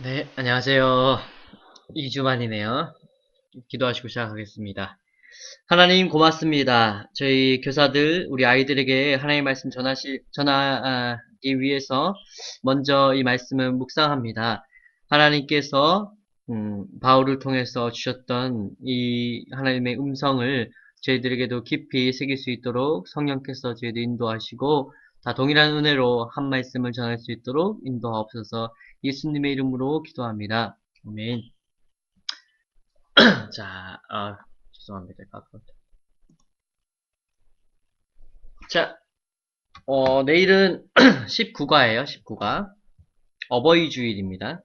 네, 안녕하세요. 2주 만이네요. 기도하시고 시작하겠습니다. 하나님 고맙습니다. 저희 교사들, 우리 아이들에게 하나님의 말씀 전하기 위해서 먼저 이 말씀을 묵상합니다. 하나님께서, 바울을 통해서 주셨던 이 하나님의 음성을 저희들에게도 깊이 새길 수 있도록 성령께서 저희들 인도하시고, 다 동일한 은혜로 한 말씀을 전할 수 있도록 인도하옵소서. 예수님의 이름으로 기도합니다. 아멘. 자, 죄송합니다. 자, 내일은 19가예요, 19가. 어버이 주일입니다.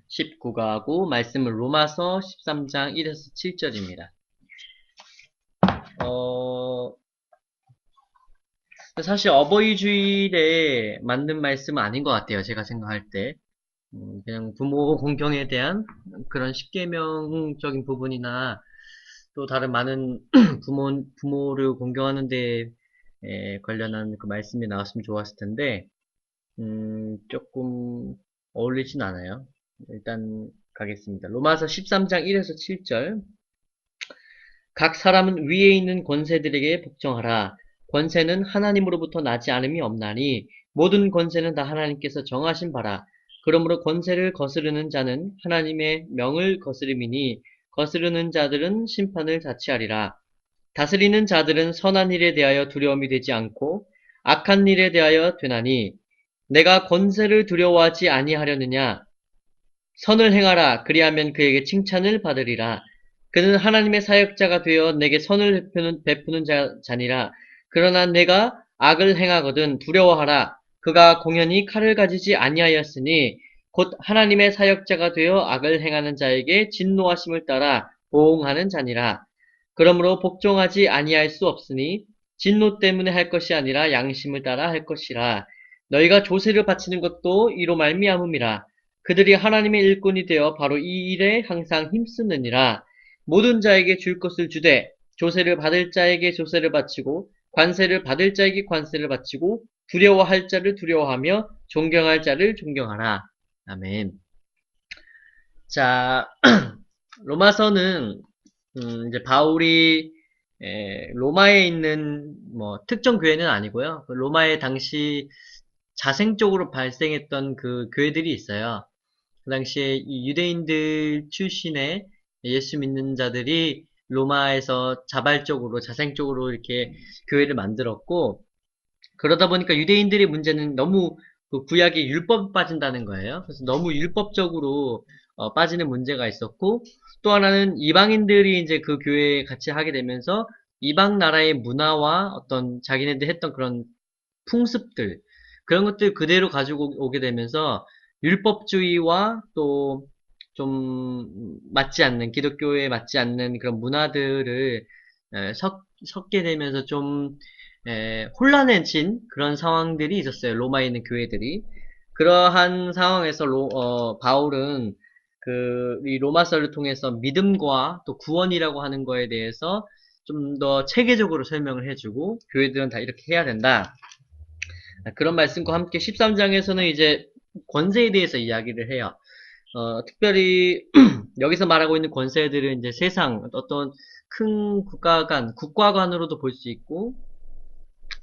19가고, 말씀은 로마서 13장 1에서 7절입니다. 사실 어버이 주일에 맞는 말씀은 아닌 것 같아요, 제가 생각할 때. 그냥 부모 공경에 대한 그런 십계명적인 부분이나 또 다른 많은 부모를 공경하는 데 관련한 그 말씀이 나왔으면 좋았을 텐데, 조금 어울리진 않아요. 일단 가겠습니다. 로마서 13장 1에서 7절. 각 사람은 위에 있는 권세들에게 복종하라. 권세는 하나님으로부터 나지 않음이 없나니 모든 권세는 다 하나님께서 정하신 바라. 그러므로 권세를 거스르는 자는 하나님의 명을 거스름이니 거스르는 자들은 심판을 자취하리라. 다스리는 자들은 선한 일에 대하여 두려움이 되지 않고 악한 일에 대하여 되나니 내가 권세를 두려워하지 아니하려느냐. 선을 행하라. 그리하면 그에게 칭찬을 받으리라. 그는 하나님의 사역자가 되어 내게 선을 베푸는 자니라. 그러나 내가 악을 행하거든 두려워하라. 그가 공연히 칼을 가지지 아니하였으니 곧 하나님의 사역자가 되어 악을 행하는 자에게 진노하심을 따라 보응하는 자니라. 그러므로 복종하지 아니할 수 없으니 진노 때문에 할 것이 아니라 양심을 따라 할 것이라. 너희가 조세를 바치는 것도 이로 말미암음이라. 그들이 하나님의 일꾼이 되어 바로 이 일에 항상 힘쓰느니라. 모든 자에게 줄 것을 주되 조세를 받을 자에게 조세를 바치고 관세를 받을 자에게 관세를 바치고 두려워할 자를 두려워하며 존경할 자를 존경하라. 아멘. 자, 로마서는 이제 바울이 로마에 있는 뭐 특정 교회는 아니고요. 그 로마에 당시 자생적으로 발생했던 그 교회들이 있어요. 그 당시에 이 유대인들 출신의 예수 믿는 자들이 로마에서 자발적으로 자생적으로 이렇게 교회를 만들었고, 그러다 보니까 유대인들의 문제는 너무 그 구약의 율법에 빠진다는 거예요. 그래서 너무 율법적으로 빠지는 문제가 있었고, 또 하나는 이방인들이 이제 그 교회에 같이 하게 되면서 이방 나라의 문화와 어떤 자기네들 했던 그런 풍습들, 그런 것들 그대로 가지고 오게 되면서 율법주의와 또 좀 맞지 않는, 기독교에 맞지 않는 그런 문화들을 섞게 되면서 좀 혼란해진 그런 상황들이 있었어요. 로마에 있는 교회들이. 그러한 상황에서 바울은 이 로마서를 통해서 믿음과 또 구원이라고 하는 거에 대해서 좀 더 체계적으로 설명을 해주고, 교회들은 다 이렇게 해야 된다. 그런 말씀과 함께 13장에서는 이제 권세에 대해서 이야기를 해요. 특별히 여기서 말하고 있는 권세들은 이제 세상 어떤 큰 국가관으로도 볼 수 있고,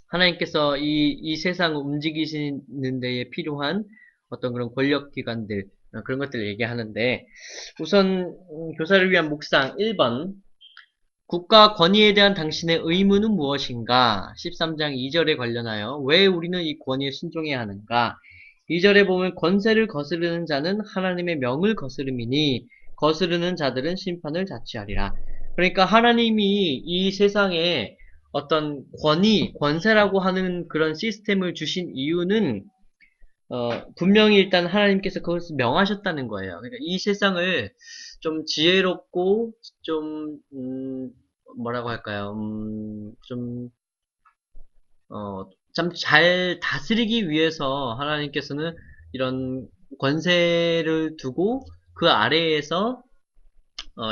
하나님께서 이 세상을 움직이시는 데에 필요한 어떤 그런 권력기관들, 그런 것들을 얘기하는데, 우선 교사를 위한 묵상 1번, 국가 권위에 대한 당신의 의무는 무엇인가? 13장 2절에 관련하여 왜 우리는 이 권위에 순종해야 하는가? 2절에 보면 권세를 거스르는 자는 하나님의 명을 거스름이니 거스르는 자들은 심판을 자취하리라. 그러니까 하나님이 이 세상에 어떤 권세라고 하는 그런 시스템을 주신 이유는 분명히 일단 하나님께서 그것을 명하셨다는 거예요. 그러니까 이 세상을 좀 지혜롭고 좀 뭐라고 할까요? 참 잘 다스리기 위해서 하나님께서는 이런 권세를 두고 그 아래에서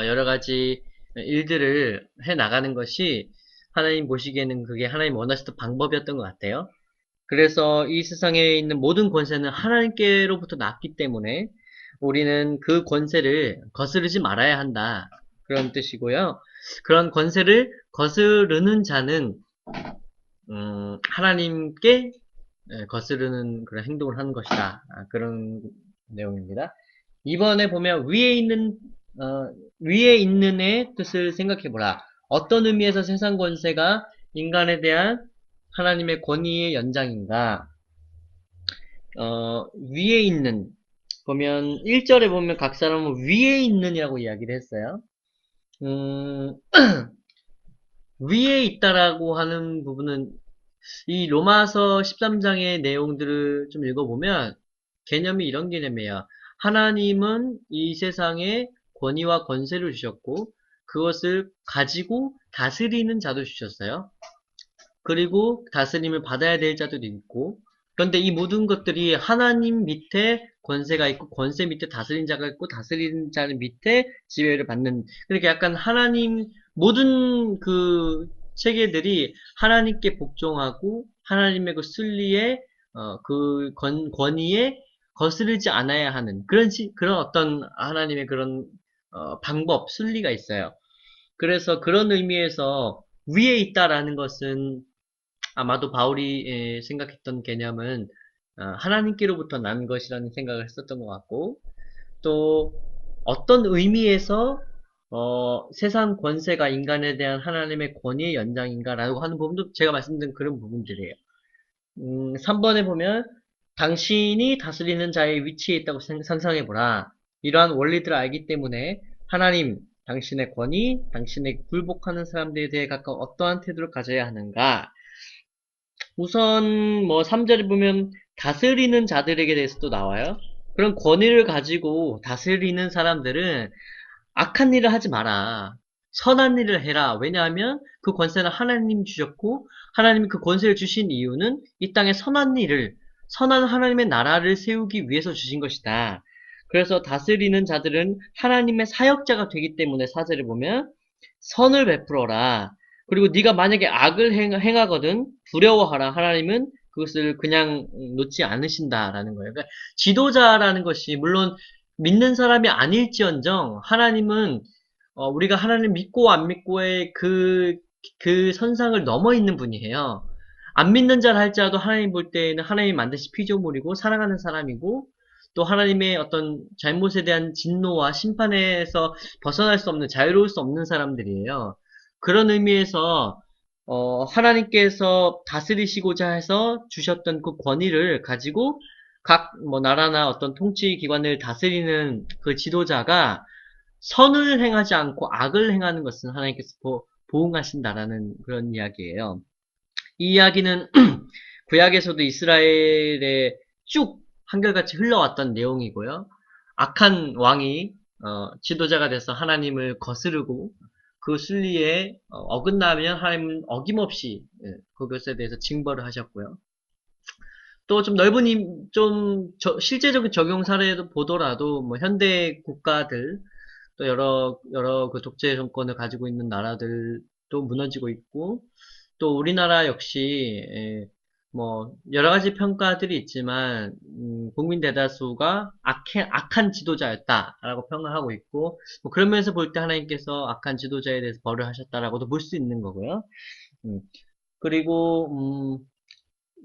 여러 가지 일들을 해 나가는 것이 하나님 보시기에는 그게 하나님 원하셨던 방법이었던 것 같아요. 그래서 이 세상에 있는 모든 권세는 하나님께로부터 났기 때문에 우리는 그 권세를 거스르지 말아야 한다. 그런 뜻이고요. 그런 권세를 거스르는 자는 하나님께 거스르는 그런 행동을 하는 것이다. 그런 내용입니다. 이번에 보면 위에 있는의 뜻을 생각해 보라. 어떤 의미에서 세상 권세가 인간에 대한 하나님의 권위의 연장인가? 위에 있는 보면 1절에 보면 각 사람은 위에 있는이라고 이야기를 했어요. 음, 위에 있다라고 하는 부분은 이 로마서 13장의 내용들을 좀 읽어보면 개념이 이런 개념이에요. 하나님은 이 세상에 권위와 권세를 주셨고 그것을 가지고 다스리는 자도 주셨어요. 그리고 다스림을 받아야 될 자들도 있고 그런데 이 모든 것들이 하나님 밑에 권세가 있고 권세 밑에 다스린 자가 있고 다스리는 자는 밑에 지배를 받는 그렇게 약간 하나님 모든 그 체계들이 하나님께 복종하고 하나님의 그 순리에 그 권위에 거스르지 않아야 하는 그런 어떤 하나님의 그런 방법 순리가 있어요. 그래서 그런 의미에서 위에 있다라는 것은 아마도 바울이 생각했던 개념은 하나님께로부터 난 것이라는 생각을 했었던 것 같고 또 어떤 의미에서 세상 권세가 인간에 대한 하나님의 권위의 연장인가라고 하는 부분도 제가 말씀드린 그런 부분들이에요. 3번에 보면 당신이 다스리는 자의 위치에 있다고 상상해보라. 이러한 원리들을 알기 때문에 하나님, 당신의 권위, 당신의 굴복하는 사람들에 대해 각각 어떠한 태도를 가져야 하는가 우선 뭐 3절에 보면 다스리는 자들에게 대해서도 나와요. 그런 권위를 가지고 다스리는 사람들은 악한 일을 하지 마라. 선한 일을 해라. 왜냐하면 그 권세는 하나님 주셨고 하나님이 그 권세를 주신 이유는 이 땅에 선한 일을 선한 하나님의 나라를 세우기 위해서 주신 것이다. 그래서 다스리는 자들은 하나님의 사역자가 되기 때문에 4절에 보면 선을 베풀어라. 그리고 네가 만약에 악을 행하거든 두려워하라. 하나님은 그것을 그냥 놓지 않으신다라는 거예요. 그러니까 지도자라는 것이 물론 믿는 사람이 아닐지언정 하나님은 우리가 하나님 믿고 안 믿고의 그 선상을 넘어 있는 분이에요. 안 믿는 자를 할지라도 하나님 볼 때에는 하나님이 만드신 피조물이고 사랑하는 사람이고 또 하나님의 어떤 잘못에 대한 진노와 심판에서 벗어날 수 없는 자유로울 수 없는 사람들이에요. 그런 의미에서 하나님께서 다스리시고자 해서 주셨던 그 권위를 가지고 각 뭐 나라나 어떤 통치 기관을 다스리는 그 지도자가 선을 행하지 않고 악을 행하는 것은 하나님께서 보응하신다라는 그런 이야기예요. 이 이야기는 구약에서도 이스라엘에 쭉 한결같이 흘러왔던 내용이고요. 악한 왕이 지도자가 돼서 하나님을 거스르고 그 순리에 어긋나면 하나님은 어김없이 그것에 대해서 징벌을 하셨고요. 또 좀 넓은 좀 실제적인 적용 사례도 보더라도 뭐 현대 국가들 또 여러 그 독재 정권을 가지고 있는 나라들도 무너지고 있고 또 우리나라 역시 뭐 여러 가지 평가들이 있지만 국민 대다수가 악한 지도자였다라고 평을 하고 있고 뭐 그런 면에서 볼 때 하나님께서 악한 지도자에 대해서 벌을 하셨다라고도 볼 수 있는 거고요. 음, 그리고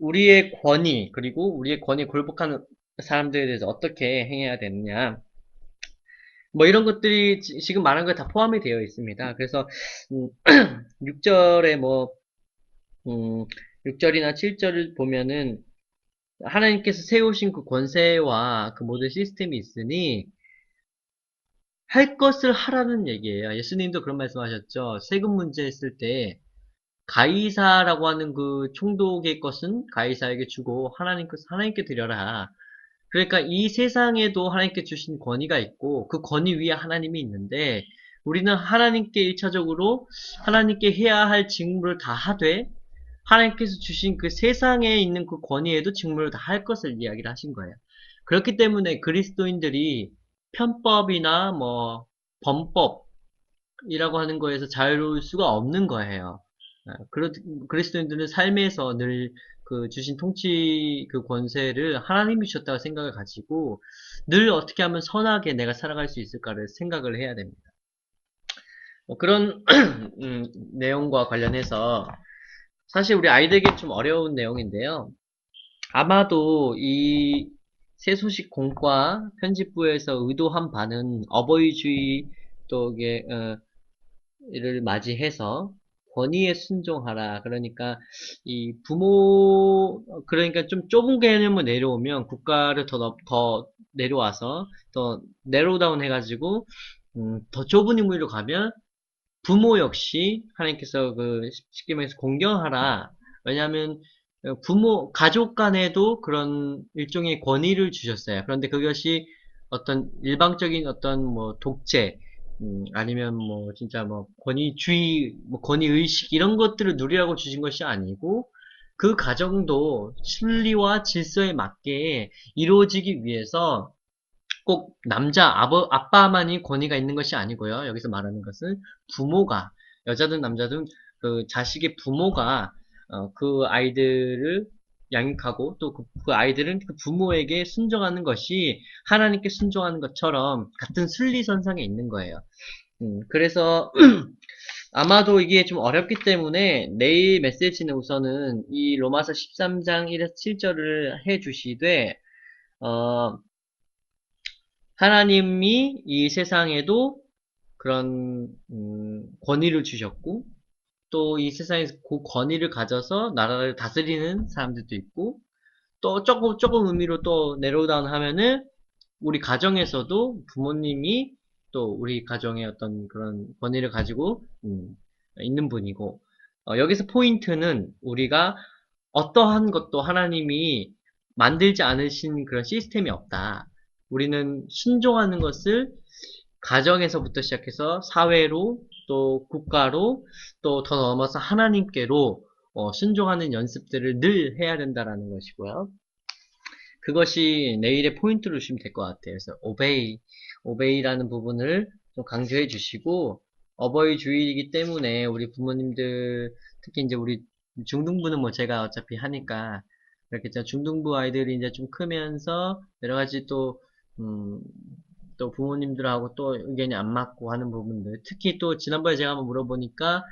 우리의 권위 그리고 우리의 권위에 굴복하는 사람들에 대해서 어떻게 행해야 되느냐 뭐 이런 것들이 지금 말한 거에 다 포함이 되어 있습니다. 그래서 6절에 뭐 음, 6절이나 7절을 보면은 하나님께서 세우신 그 권세와 그 모든 시스템이 있으니 할 것을 하라는 얘기예요. 예수님도 그런 말씀하셨죠. 세금 문제 했을 때 가이사라고 하는 그 총독의 것은 가이사에게 주고 하나님 것은 하나님께 드려라. 그러니까 이 세상에도 하나님께 주신 권위가 있고 그 권위 위에 하나님이 있는데 우리는 하나님께 1차적으로 하나님께 해야 할 직무를 다 하되 하나님께서 주신 그 세상에 있는 그 권위에도 직무를 다 할 것을 이야기를 하신 거예요. 그렇기 때문에 그리스도인들이 편법이나 뭐 범법이라고 하는 거에서 자유로울 수가 없는 거예요. 그리스도인들은 삶에서 늘 그 주신 통치 그 권세를 하나님이 주셨다고 생각을 가지고 늘 어떻게 하면 선하게 내가 살아갈 수 있을까를 생각을 해야 됩니다. 그런 내용과 관련해서 사실 우리 아이들에게 좀 어려운 내용인데요. 아마도 이 새소식 공과 편집부에서 의도한 바는 어버이주의 또 이게 를 맞이해서 권위에 순종하라. 그러니까 이 부모 그러니까 좀 좁은 개념을 내려오면 국가를 더 내려와서 더 내로다운 해가지고 더 좁은 의미로 가면 부모 역시 하나님께서 그 쉽게 말해서 공경하라. 왜냐하면 부모 가족 간에도 그런 일종의 권위를 주셨어요. 그런데 그것이 어떤 일방적인 어떤 뭐 독재 아니면 뭐 진짜 뭐 권위주의 뭐 권위의식 이런 것들을 누리라고 주신 것이 아니고 그 가정도 순리와 질서에 맞게 이루어지기 위해서 꼭 아빠만이 권위가 있는 것이 아니고요. 여기서 말하는 것은 부모가, 여자든 남자든 그 자식의 부모가 그 아이들을 양육하고 또 그 아이들은 그 부모에게 순종하는 것이 하나님께 순종하는 것처럼 같은 순리선상에 있는 거예요. 그래서 아마도 이게 좀 어렵기 때문에 내일 메시지는 우선은 이 로마서 13장 1에서 7절을 해주시되 하나님이 이 세상에도 그런 권위를 주셨고 또 이 세상에서 그 권위를 가져서 나라를 다스리는 사람들도 있고 또 조금 의미로 또 내로다운 하면은 우리 가정에서도 부모님이 또 우리 가정의 어떤 그런 권위를 가지고 있는 분이고 여기서 포인트는 우리가 어떠한 것도 하나님이 만들지 않으신 그런 시스템이 없다. 우리는 순종하는 것을 가정에서부터 시작해서 사회로 또 국가로 또 더 넘어서 하나님께로 순종하는 연습들을 늘 해야 된다라는 것이고요. 그것이 내일의 포인트로 주시면 될 것 같아요. 그래서 obey라는 부분을 좀 강조해 주시고 어버이 주일이기 때문에 우리 부모님들 특히 이제 우리 중등부는 뭐 제가 어차피 하니까 이렇게 중등부 아이들이 이제 좀 크면서 여러 가지 또 부모님들하고 또 의견이 안 맞고 하는 부분들 특히 또 지난번에 제가 한번 물어보니까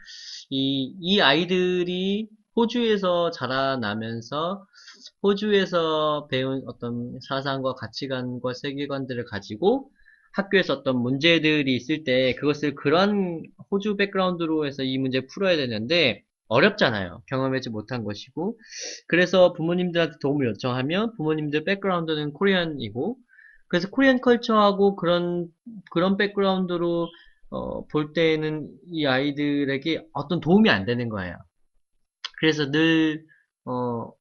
이 아이들이 호주에서 자라나면서 호주에서 배운 어떤 사상과 가치관과 세계관들을 가지고 학교에서 어떤 문제들이 있을 때 그것을 그런 호주 백그라운드로 해서 이 문제를 풀어야 되는데 어렵잖아요. 경험하지 못한 것이고 그래서 부모님들한테 도움을 요청하면 부모님들 백그라운드는 코리안이고 그래서 코리안 컬처하고 그런 백그라운드로 볼 때에는 이 아이들에게 어떤 도움이 안 되는 거예요. 그래서 늘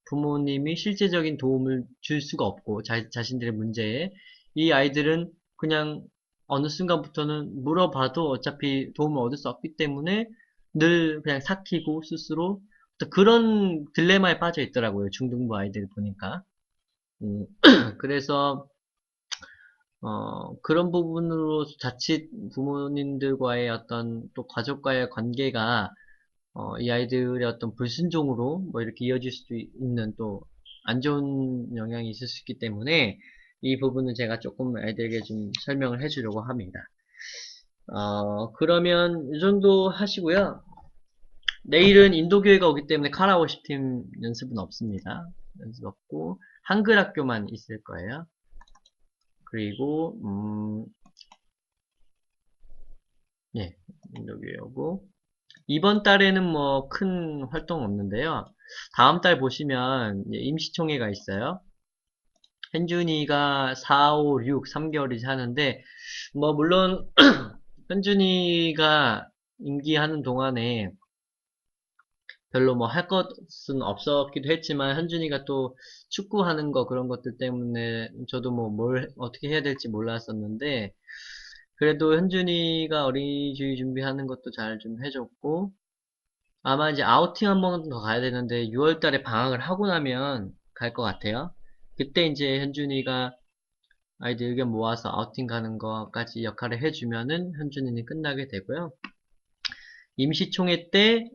부모님이 실제적인 도움을 줄 수가 없고 자신들의 문제에 이 아이들은 그냥 어느 순간부터는 물어봐도 어차피 도움을 얻을 수 없기 때문에 늘 그냥 삭히고 스스로 또 그런 딜레마에 빠져 있더라고요. 중등부 아이들 보니까. 그래서 그런 부분으로 자칫 부모님들과의 어떤 또 가족과의 관계가 이 아이들의 어떤 불순종으로 뭐 이렇게 이어질 수도 있는 또 안 좋은 영향이 있을 수 있기 때문에 이 부분은 제가 조금 아이들에게 좀 설명을 해주려고 합니다. 그러면 이 정도 하시고요. 내일은 인도교회가 오기 때문에 카라오십 팀 연습은 없습니다. 연습 없고 한글 학교만 있을 거예요. 그리고 예, 인도교회 오고 이번 달에는 뭐 큰 활동 없는데요. 다음 달 보시면 임시총회가 있어요. 현준이가 4, 5, 6, 3개월이지 하는데 뭐 물론 현준이가 임기하는 동안에 별로 뭐 할 것은 없었기도 했지만 현준이가 또 축구하는 거 그런 것들 때문에 저도 뭐 뭘 어떻게 해야 될지 몰랐었는데 그래도 현준이가 어린이주의 준비하는 것도 잘 좀 해줬고 아마 이제 아우팅 한 번 더 가야 되는데 6월 달에 방학을 하고 나면 갈 것 같아요. 그때 이제 현준이가 아이들 의견 모아서 아우팅 가는 거까지 역할을 해주면은 현준이는 끝나게 되고요. 임시총회 때,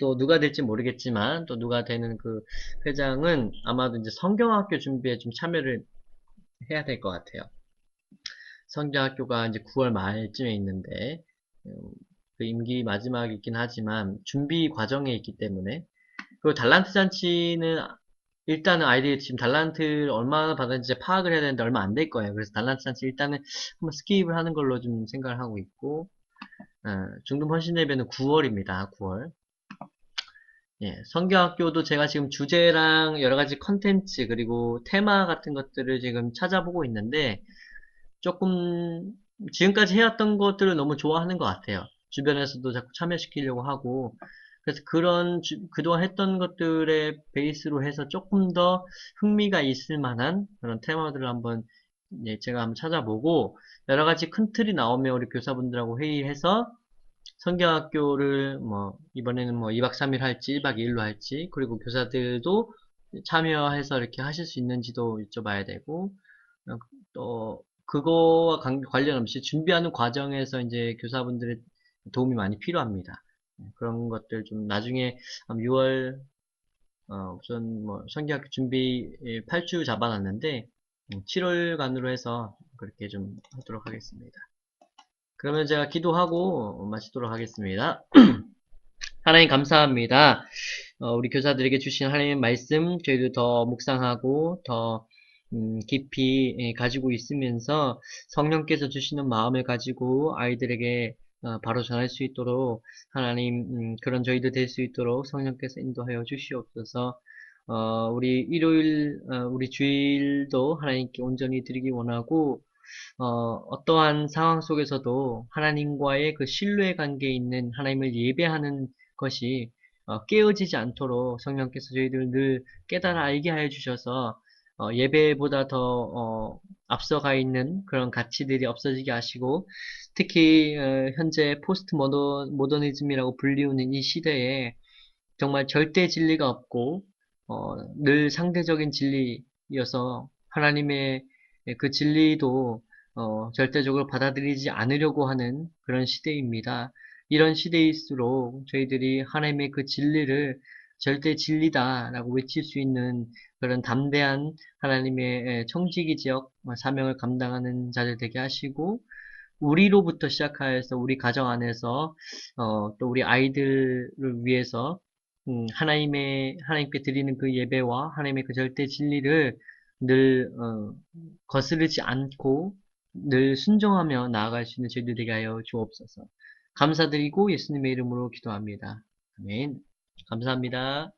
또 누가 될지 모르겠지만 또 누가 되는 그 회장은 아마도 이제 성경학교 준비에 좀 참여를 해야 될 것 같아요. 성경학교가 이제 9월 말쯤에 있는데 음, 그 임기 마지막이긴 하지만 준비 과정에 있기 때문에 그리고 달란트 잔치는 일단은 아이들이 지금 달란트를 얼마나 받았는지 파악을 해야 되는데 얼마 안 될 거예요. 그래서 달란트 잔치 일단은 한번 스킵을 하는 걸로 좀 생각을 하고 있고 중등 헌신 예배는 9월입니다. 9월. 예, 성경학교도 제가 지금 주제랑 여러 가지 컨텐츠 그리고 테마 같은 것들을 지금 찾아보고 있는데 조금 지금까지 해왔던 것들을 너무 좋아하는 것 같아요. 주변에서도 자꾸 참여시키려고 하고 그래서 그런 그동안 했던 것들의 베이스로 해서 조금 더 흥미가 있을 만한 그런 테마들을 한번 예, 제가 한번 찾아보고 여러 가지 큰 틀이 나오면 우리 교사분들하고 회의해서 성경학교를 뭐 이번에는 뭐 2박 3일 할지 1박 2일로 할지 그리고 교사들도 참여해서 이렇게 하실 수 있는지도 여쭤봐야 되고 또 그거와 관련 없이 준비하는 과정에서 이제 교사분들의 도움이 많이 필요합니다. 그런 것들 좀 나중에 6월 우선 뭐 성경학교 준비 8주 잡아놨는데 7월간으로 해서 그렇게 좀 하도록 하겠습니다. 그러면 제가 기도하고 마치도록 하겠습니다. 하나님 감사합니다. 우리 교사들에게 주신 하나님의 말씀 저희도 더 묵상하고 더 깊이 가지고 있으면서 성령께서 주시는 마음을 가지고 아이들에게 바로 전할 수 있도록 하나님 그런 저희도 될 수 있도록 성령께서 인도하여 주시옵소서. 우리 일요일 우리 주일도 하나님께 온전히 드리기 원하고 어떠한 상황 속에서도 하나님과의 그 신뢰 관계에 있는 하나님을 예배하는 것이 깨어지지 않도록 성령께서 저희들 늘 깨달아 알게 하여 주셔서 예배보다 더 앞서가 있는 그런 가치들이 없어지게 하시고 특히 현재 포스트 모더니즘이라고 불리우는 이 시대에 정말 절대 진리가 없고 늘 상대적인 진리여서 하나님의 그 진리도 절대적으로 받아들이지 않으려고 하는 그런 시대입니다. 이런 시대일수록 저희들이 하나님의 그 진리를 절대 진리다라고 외칠 수 있는 그런 담대한 하나님의 청지기적 사명을 감당하는 자들 되게 하시고 우리로부터 시작하여서 우리 가정 안에서 또 우리 아이들을 위해서 하나님께 드리는 그 예배와 하나님의 그 절대 진리를 늘 거스르지 않고 늘 순종하며 나아갈 수 있는 저희들 되게 하여 주옵소서. 감사드리고 예수님의 이름으로 기도합니다. 아멘. 감사합니다.